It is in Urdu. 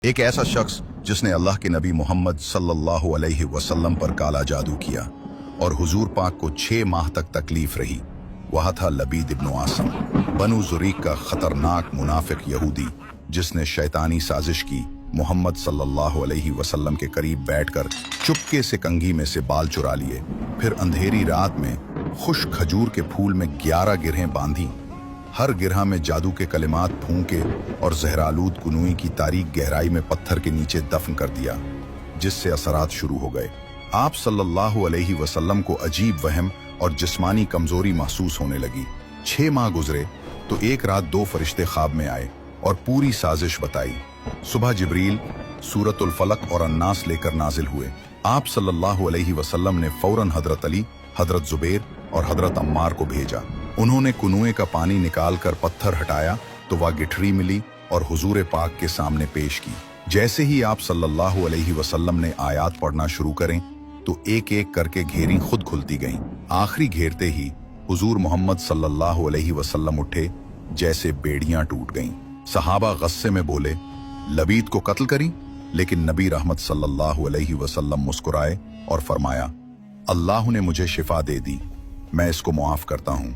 ایک ایسا شخص جس نے اللہ کے نبی محمد صلی اللہ علیہ وسلم پر کالا جادو کیا اور حضور پاک کو 6 ماہ تک تکلیف رہی، وہ تھا لبید ابن عاصم، بنو زریق کا خطرناک منافق یہودی جس نے شیطانی سازش کی، محمد صلی اللہ علیہ وسلم کے قریب بیٹھ کر چپکے سے کنگھی میں سے بال چرا لیے، پھر اندھیری رات میں خشک کھجور کے پھول میں 11 گرہیں باندھی، ہر گرہ میں جادو کے کلمات پھونکے اور زہرآلود کنویں کی تاریک گہرائی میں پتھر کے نیچے دفن کر دیا، جس سے اثرات شروع ہو گئے۔ آپ صلی اللہ علیہ وسلم کو عجیب وہم اور جسمانی کمزوری محسوس ہونے لگی۔ 6 ماہ گزرے تو ایک رات 2 فرشتے خواب میں آئے اور پوری سازش بتائی۔ صبح جبریل سورۃ الفلق اور الناس لے کر نازل ہوئے۔ آپ صلی اللہ علیہ وسلم نے فوراً حضرت علی، حضرت زبیر اور حضرت عمار کو بھیجا۔ انہوں نے کنویں کا پانی نکال کر پتھر ہٹایا تو وہ گٹھڑی ملی اور حضور پاک کے سامنے پیش کی۔ جیسے ہی آپ صلی اللہ علیہ وسلم نے آیات پڑھنا شروع کریں تو ایک ایک کر کے گھیری خود کھلتی گئیں۔ آخری گھیرتے ہی حضور محمد صلی اللہ علیہ وسلم اٹھے جیسے بیڑیاں ٹوٹ گئیں۔ صحابہ غصے میں بولے، لبید کو قتل کریں؟ لیکن نبی رحمت صلی اللہ علیہ وسلم مسکرائے اور فرمایا، اللہ نے مجھے شفا دے دی، میں اس کو معاف کرتا ہوں۔